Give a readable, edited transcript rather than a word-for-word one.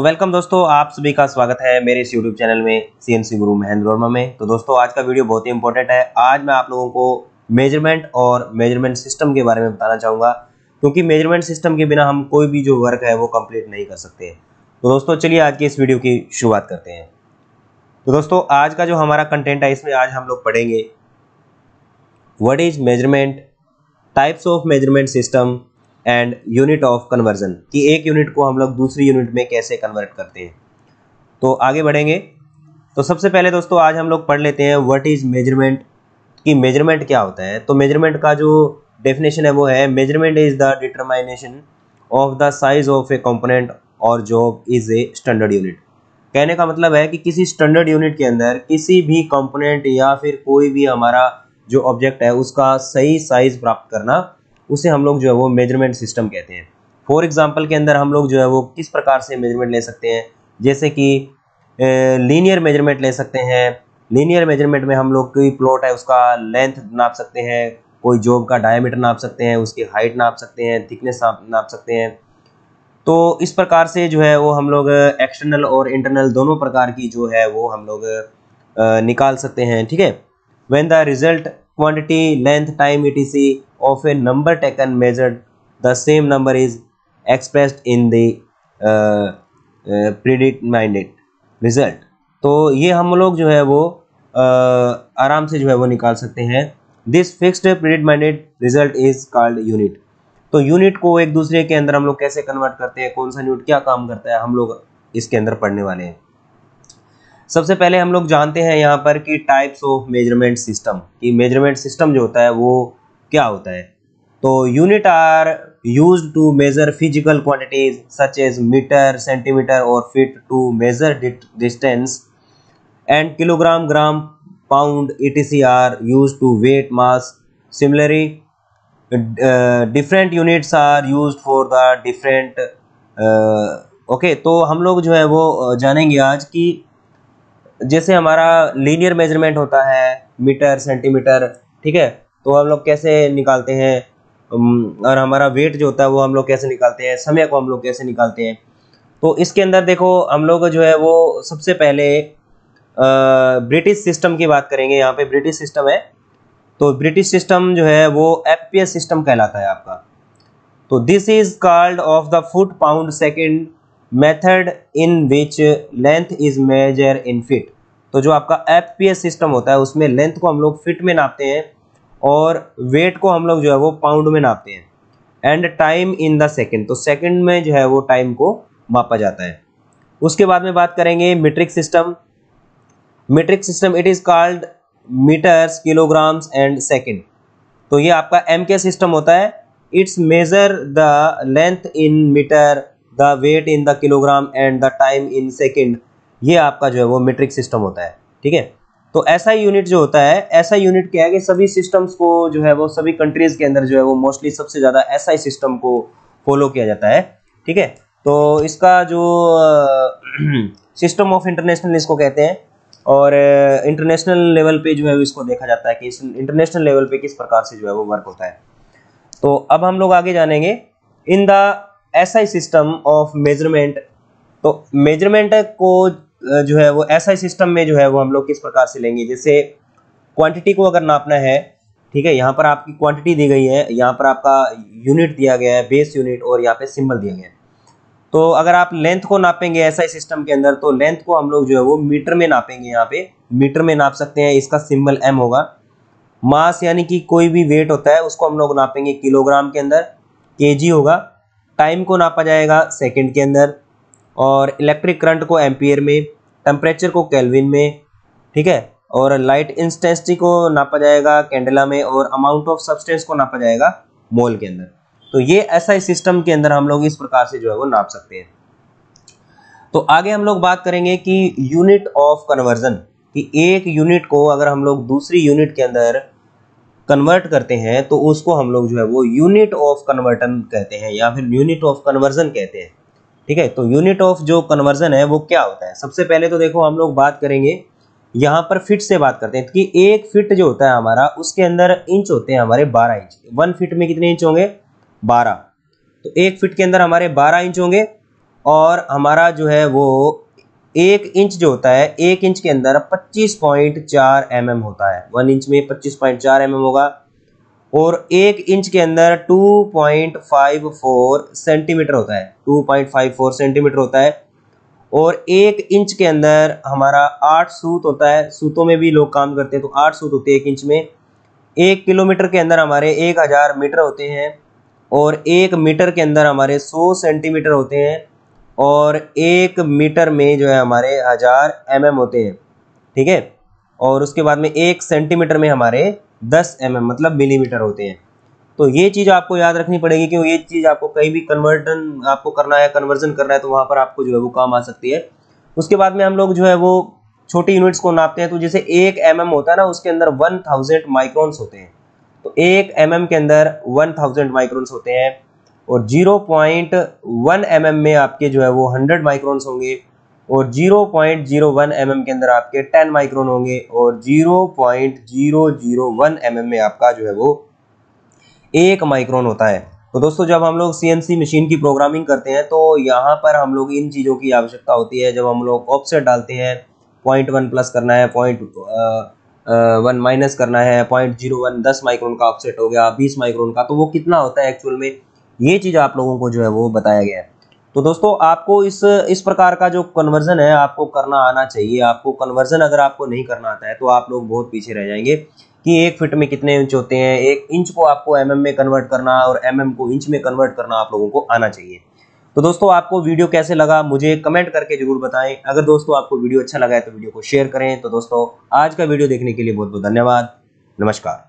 Welcome दोस्तों, आप सभी का स्वागत है मेरे इस YouTube चैनल में CNC गुरु महेंद्र वर्मा में। तो दोस्तों आज का वीडियो बहुत ही इंपॉर्टेंट है। आज मैं आप लोगों को मेजरमेंट और मेजरमेंट सिस्टम के बारे में बताना चाहूँगा, क्योंकि मेजरमेंट सिस्टम के बिना हम कोई भी जो वर्क है वो कंप्लीट नहीं कर सकते। तो दोस्तों चलिए आज के इस वीडियो की शुरुआत करते हैं। तो दोस्तों आज का जो हमारा कंटेंट है, इसमें आज हम लोग पढ़ेंगे what is measurement, types of measurement system and unit of conversion, कि एक यूनिट को हम लोग दूसरी यूनिट में कैसे कन्वर्ट करते हैं। तो आगे बढ़ेंगे। तो सबसे पहले दोस्तों आज हम लोग पढ़ लेते हैं व्हाट इज मेजरमेंट, कि मेजरमेंट क्या होता है। तो मेजरमेंट का जो डेफिनेशन है वो है, measurement is the determination of the size of a component और job is a standard unit. कहने का मतलब है कि किसी स्टैंडर्ड यूनिट के अंदर किसी भी कंपोनेंट या फिर कोई भी हमारा जो ऑब्जेक्ट है उसका सही साइज प्राप्त करना, उसे हम लोग जो है वो मेजरमेंट सिस्टम कहते हैं। फॉर एग्जांपल के अंदर हम लोग जो है वो किस प्रकार से मेजरमेंट ले सकते हैं, जैसे कि लीनियर मेजरमेंट ले सकते हैं। लीनियर मेजरमेंट में हम लोग कोई प्लॉट है उसका लेंथ नाप सकते हैं, कोई जॉब का डायमीटर नाप सकते हैं, उसकी हाइट नाप सकते हैं, थिकनेस नाप सकते हैं। तो इस प्रकार से जो है वो हम लोग एक्सटर्नल और इंटरनल दोनों प्रकार की जो है वो हम लोग निकाल सकते हैं। ठीक है। When the result quantity, length, time, etc. of a number taken measured, the same number is expressed in the predetermined result। तो ये हम लोग जो है वो आराम से जो है वो निकाल सकते हैं। This fixed predetermined result is called unit। तो यूनिट को एक दूसरे के अंदर हम लोग कैसे कन्वर्ट करते हैं, कौन सा यूनिट क्या काम करता है, हम लोग इसके अंदर पढ़ने वाले हैं। सबसे पहले हम लोग जानते हैं यहाँ पर कि टाइप्स ऑफ मेजरमेंट सिस्टम, कि मेजरमेंट सिस्टम जो होता है वो क्या होता है। तो unit are used to measure physical quantities such as metre, centimetre और feet to measure distance, and kilogram, gram, pound etc are used to weight mass. Similarly different units are used for the different okay. तो हम लोग जो है वो जानेंगे आज कि जैसे हमारा लीनियर मेजरमेंट होता है, मीटर, सेंटीमीटर, ठीक है, तो हम लोग कैसे निकालते हैं, और हमारा वेट जो होता है वो हम लोग कैसे निकालते हैं, समय को हम लोग कैसे निकालते हैं। तो इसके अंदर देखो हम लोग जो है वो सबसे पहले ब्रिटिश सिस्टम की बात करेंगे। यहाँ पे ब्रिटिश सिस्टम है, तो ब्रिटिश सिस्टम जो है वो FPS सिस्टम कहलाता है आपका। तो this is called of the foot pound second method in which length is measure in feet. तो जो आपका FPS सिस्टम होता है उसमें लेंथ को हम लोग फीट में नापते हैं और वेट को हम लोग जो है वो पाउंड में नापते हैं। And time in the second, तो सेकेंड में जो है वो टाइम को मापा जाता है। उसके बाद में बात करेंगे metric system. Metric system it is called metres, kilograms and second. तो ये आपका MK सिस्टम होता है। It's measure the length in metre, the weight in the kilogram and the time in second. ये आपका जो है वो मीट्रिक सिस्टम होता है। ठीक है। तो ऐसा यूनिट जो होता है, ऐसा यूनिट क्या है कि सभी सिस्टम्स को जो है वो सभी कंट्रीज के अंदर जो है वो मोस्टली सबसे ज़्यादा SI सिस्टम को फॉलो किया जाता है। ठीक है। तो इसका जो सिस्टम ऑफ इंटरनेशनल इसको कहते हैं, और इंटरनेशनल लेवल पे जो है इसको देखा जाता है कि इंटरनेशनल लेवल पे किस प्रकार से जो है वो वर्क होता है। तो अब हम लोग आगे जानेंगे in the SI system of measurement. तो मेजरमेंट को जो है वो SI सिस्टम में जो है वो हम लोग किस प्रकार से लेंगे, जैसे क्वांटिटी को अगर नापना है, ठीक है, यहाँ पर आपकी क्वांटिटी दी गई है, यहाँ पर आपका यूनिट दिया गया है, बेस यूनिट, और यहाँ पे सिंबल दिया गया है। तो अगर आप लेंथ को नापेंगे SI सिस्टम के अंदर, तो लेंथ को हम लोग जो है वो मीटर में नापेंगे। यहाँ पे मीटर में नाप सकते हैं, इसका सिंबल M होगा। मास यानी कि कोई भी वेट होता है उसको हम लोग नापेंगे किलोग्राम के अंदर, kg होगा। टाइम को नापा जाएगा सेकंड के अंदर, और इलेक्ट्रिक करंट को एम्पियर में, टेम्परेचर को केल्विन में, ठीक है, और लाइट इंटेंसिटी को नापा जाएगा कैंडेला में, और अमाउंट ऑफ सब्सटेंस को नापा जाएगा मोल के अंदर। तो ये SI सिस्टम के अंदर हम लोग इस प्रकार से जो है वो नाप सकते हैं। तो आगे हम लोग बात करेंगे कि यूनिट ऑफ कन्वर्जन, कि एक यूनिट को अगर हम लोग दूसरी यूनिट के अंदर कन्वर्ट करते हैं तो उसको हम लोग जो है वो यूनिट ऑफ कन्वर्टन कहते हैं, या फिर यूनिट ऑफ कन्वर्जन कहते हैं। ठीक है। तो यूनिट ऑफ जो कन्वर्जन है वो क्या होता है। सबसे पहले तो देखो हम लोग बात करेंगे यहाँ पर फीट से बात करते हैं कि 1 फीट जो होता है हमारा, उसके अंदर इंच होते हैं हमारे 12 इंच। 1 फीट में कितने इंच होंगे? 12। तो 1 फीट के अंदर हमारे 12 इंच होंगे और हमारा जो है वो 1 इंच जो होता है, 1 इंच के अंदर 25.4 mm होता है। 1 इंच में 25.4 mm होगा और 1 इंच के अंदर 2.54 सेंटीमीटर होता है। 2.54 सेंटीमीटर होता है और 1 इंच के अंदर हमारा 8 सूत होता है। सूतों में भी लोग काम करते हैं, तो 8 सूत होते हैं 1 इंच में। 1 किलोमीटर के अंदर हमारे 1000 मीटर होते हैं और 1 मीटर के अंदर हमारे 100 सेंटीमीटर होते हैं और 1 मीटर में जो है हमारे 1000 mm होते हैं, ठीक है। और उसके बाद में 1 सेंटीमीटर में हमारे 10 mm मतलब मिलीमीटर होते हैं। तो ये चीज़ आपको याद रखनी पड़ेगी, क्योंकि ये चीज़ आपको कहीं भी कन्वर्जन आपको करना है, कन्वर्जन करना है, तो वहाँ पर आपको जो है वो काम आ सकती है। उसके बाद में हम लोग जो है वो छोटी यूनिट्स को नापते हैं। तो जैसे 1 mm होता है ना, उसके अंदर 1000 माइक्रोन्स होते हैं। तो 1 mm के अंदर 1000 माइक्रोन्स होते हैं और 0.1 mm में आपके जो है वो 100 माइक्रोन्स होंगे और 0.01 mm के अंदर आपके 10 माइक्रोन होंगे और 0.001 mm में आपका जो है वो 1 माइक्रोन होता है। तो दोस्तों, जब हम लोग CNC मशीन की प्रोग्रामिंग करते हैं तो यहाँ पर हम लोग इन चीज़ों की आवश्यकता होती है। जब हम लोग ऑफसेट डालते हैं, 0.1 प्लस करना है, 0.1 माइनस करना है, 0.01 10 माइक्रोन का ऑफसेट हो गया, 20 माइक्रोन का, तो वो कितना होता है एक्चुअल में, ये चीज़ आप लोगों को जो है वो बताया गया है। तो दोस्तों, आपको इस प्रकार का जो कन्वर्जन है आपको करना आना चाहिए। आपको कन्वर्जन अगर आपको नहीं करना आता है तो आप लोग बहुत पीछे रह जाएंगे कि 1 फीट में कितने इंच होते हैं। 1 इंच को आपको mm में कन्वर्ट करना और mm को इंच में कन्वर्ट करना आप लोगों को आना चाहिए। तो दोस्तों, आपको वीडियो कैसे लगा मुझे कमेंट करके जरूर बताएं। अगर दोस्तों आपको वीडियो अच्छा लगा है तो वीडियो को शेयर करें। तो दोस्तों, आज का वीडियो देखने के लिए बहुत बहुत धन्यवाद। नमस्कार।